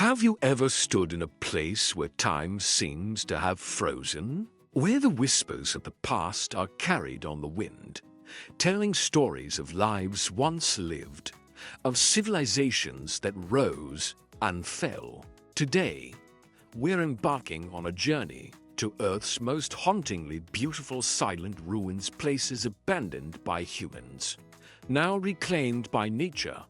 Have you ever stood in a place where time seems to have frozen? Where the whispers of the past are carried on the wind, telling stories of lives once lived, of civilizations that rose and fell. Today, we're embarking on a journey to Earth's most hauntingly beautiful silent ruins, places abandoned by humans, now reclaimed by nature,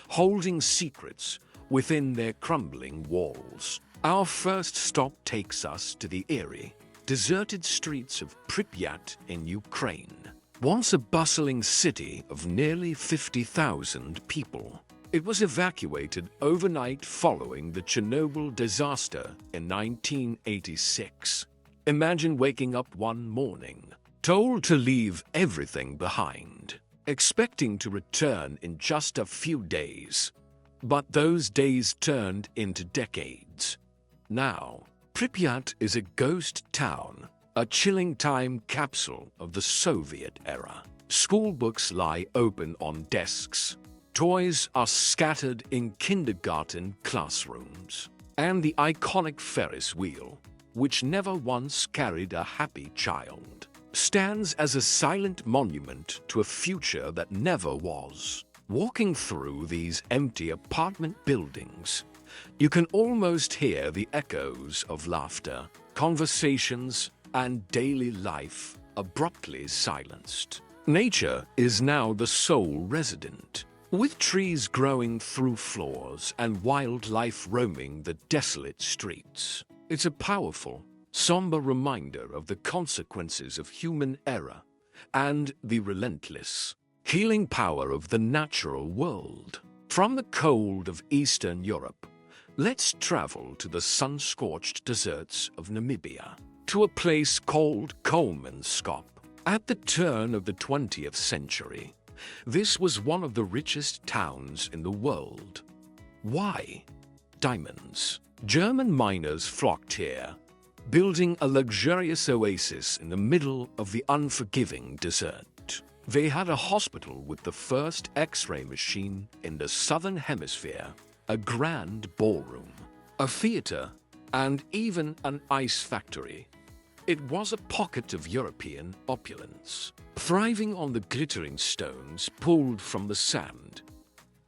holding secrets within their crumbling walls. Our first stop takes us to the eerie, deserted streets of Pripyat in Ukraine. Once a bustling city of nearly 50,000 people, it was evacuated overnight following the Chernobyl disaster in 1986. Imagine waking up one morning, told to leave everything behind, expecting to return in just a few days. But those days turned into decades. Now, Pripyat is a ghost town, a chilling time capsule of the Soviet era. School books lie open on desks. Toys are scattered in kindergarten classrooms. And the iconic Ferris wheel, which never once carried a happy child, stands as a silent monument to a future that never was. Walking through these empty apartment buildings, you can almost hear the echoes of laughter, conversations, and daily life abruptly silenced. Nature is now the sole resident, with trees growing through floors and wildlife roaming the desolate streets. It's a powerful, somber reminder of the consequences of human error and the relentless, healing power of the natural world. From the cold of Eastern Europe, let's travel to the sun-scorched deserts of Namibia, to a place called Kolmanskop. At the turn of the 20th century, this was one of the richest towns in the world. Why? Diamonds. German miners flocked here, building a luxurious oasis in the middle of the unforgiving desert. They had a hospital with the first X-ray machine in the southern hemisphere, a grand ballroom, a theater, and even an ice factory. It was a pocket of European opulence, thriving on the glittering stones pulled from the sand.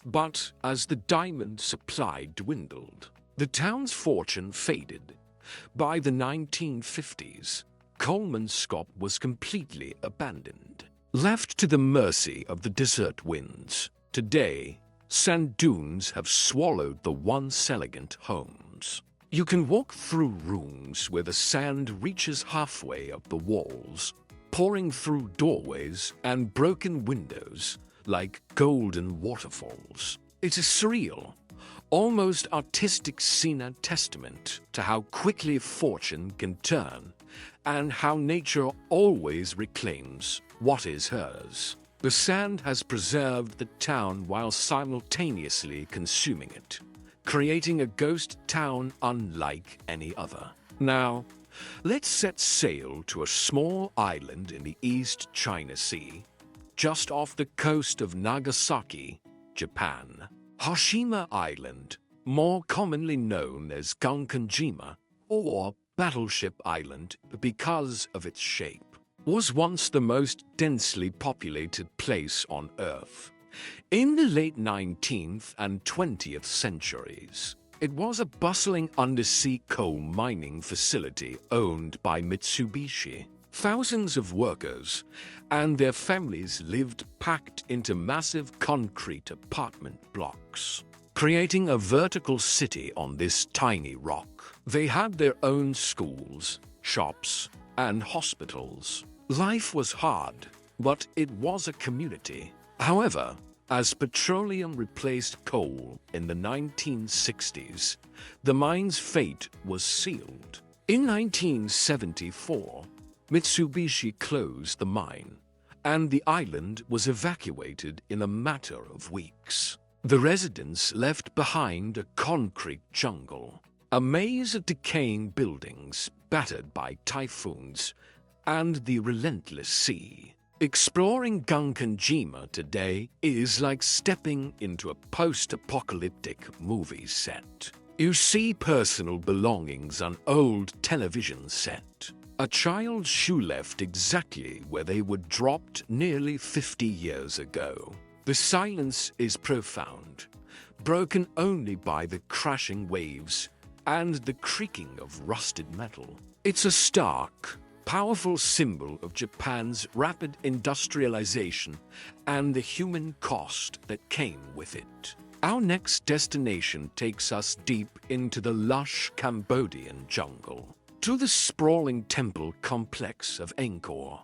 But as the diamond supply dwindled, the town's fortune faded. By the 1950s, Kolmanskop was completely abandoned, left to the mercy of the desert winds. Today, sand dunes have swallowed the once elegant homes. You can walk through rooms where the sand reaches halfway up the walls, pouring through doorways and broken windows like golden waterfalls. It's a surreal, almost artistic scene, a testament to how quickly fortune can turn and how nature always reclaims what is hers. The sand has preserved the town while simultaneously consuming it, creating a ghost town unlike any other. Now, let's set sail to a small island in the East China Sea, just off the coast of Nagasaki, Japan. Hashima Island, more commonly known as Gunkanjima or Battleship Island because of its shape, was once the most densely populated place on Earth. In the late 19th and 20th centuries, it was a bustling undersea coal mining facility owned by Mitsubishi. Thousands of workers and their families lived packed into massive concrete apartment blocks, creating a vertical city on this tiny rock. They had their own schools, shops, and hospitals. Life was hard, but it was a community. However, as petroleum replaced coal in the 1960s, the mine's fate was sealed. In 1974, Mitsubishi closed the mine, and the island was evacuated in a matter of weeks. The residents left behind a concrete jungle, a maze of decaying buildings battered by typhoons and the relentless sea. Exploring Gunkanjima today is like stepping into a post-apocalyptic movie set. You see personal belongings, an old television set, a child's shoe left exactly where they were dropped nearly 50 years ago. The silence is profound, broken only by the crashing waves and the creaking of rusted metal. It's a stark, powerful symbol of Japan's rapid industrialization and the human cost that came with it. Our next destination takes us deep into the lush Cambodian jungle, to the sprawling temple complex of Angkor.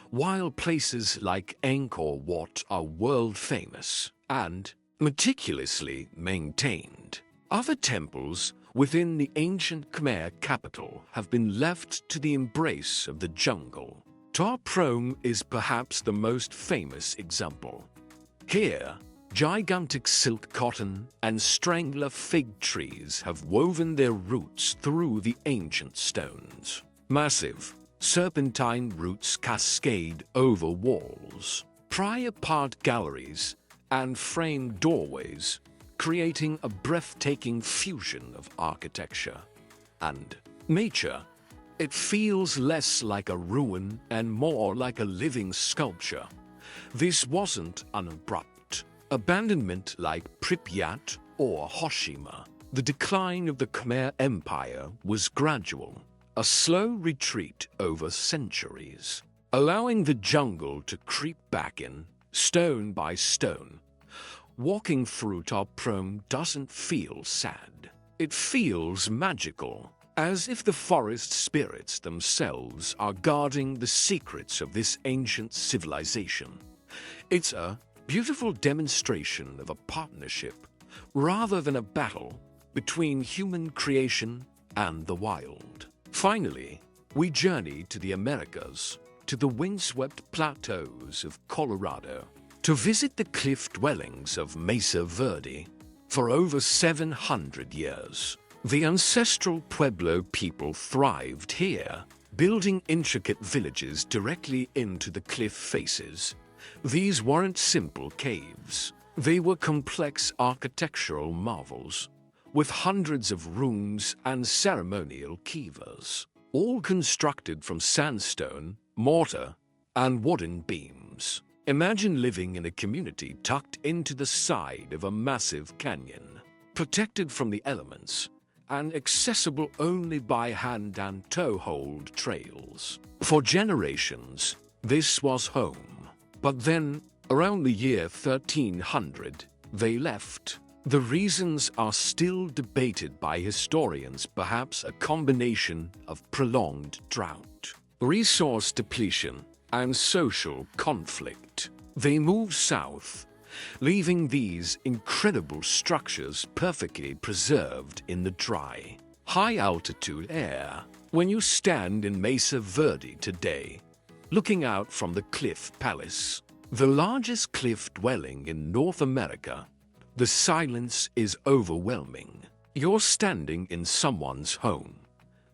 While places like Angkor Wat are world famous and meticulously maintained, other temples within the ancient Khmer capital have been left to the embrace of the jungle. Tar Prom is perhaps the most famous example. Here, gigantic silk cotton and strangler fig trees have woven their roots through the ancient stones. Massive, serpentine roots cascade over walls, pry apart galleries, and framed doorways, creating a breathtaking fusion of architecture and nature. It feels less like a ruin and more like a living sculpture. This wasn't an abrupt abandonment like Pripyat or Hiroshima. The decline of the Khmer Empire was gradual, a slow retreat over centuries, allowing the jungle to creep back in, stone by stone. Walking through Tar Prom doesn't feel sad. It feels magical, as if the forest spirits themselves are guarding the secrets of this ancient civilization. It's a beautiful demonstration of a partnership, rather than a battle, between human creation and the wild. Finally, we journey to the Americas, to the windswept plateaus of Colorado, to visit the cliff dwellings of Mesa Verde. For over 700 years, the ancestral Pueblo people thrived here, building intricate villages directly into the cliff faces. These weren't simple caves. They were complex architectural marvels, with hundreds of rooms and ceremonial kivas, all constructed from sandstone, mortar, and wooden beams. Imagine living in a community tucked into the side of a massive canyon, protected from the elements, and accessible only by hand and toe-hold trails. For generations, this was home. But then, around the year 1300, they left. The reasons are still debated by historians, perhaps a combination of prolonged drought, resource depletion, and social conflict. They moved south, leaving these incredible structures perfectly preserved in the dry, high-altitude air. When you stand in Mesa Verde today, looking out from the Cliff Palace, the largest cliff dwelling in North America, the silence is overwhelming. You're standing in someone's home,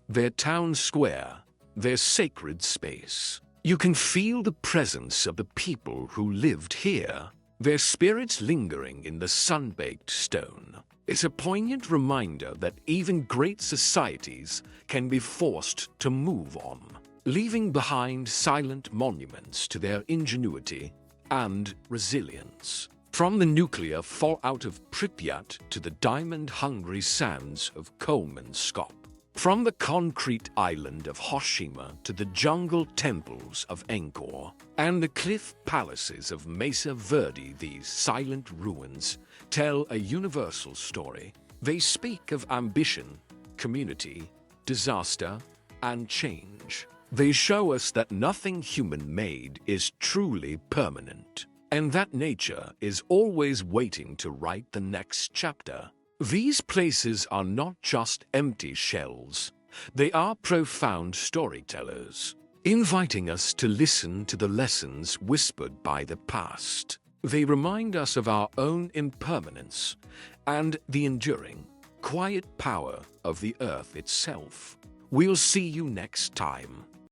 their town square, their sacred space. You can feel the presence of the people who lived here, their spirits lingering in the sun-baked stone. It's a poignant reminder that even great societies can be forced to move on, leaving behind silent monuments to their ingenuity and resilience. From the nuclear fallout of Pripyat to the diamond-hungry sands of Kolmanskop, from the concrete island of Hiroshima to the jungle temples of Angkor and the cliff palaces of Mesa Verde, these silent ruins tell a universal story. They speak of ambition, community, disaster, and change. They show us that nothing human-made is truly permanent, and that nature is always waiting to write the next chapter. These places are not just empty shells. They are profound storytellers, inviting us to listen to the lessons whispered by the past. They remind us of our own impermanence and the enduring, quiet power of the earth itself. We'll see you next time.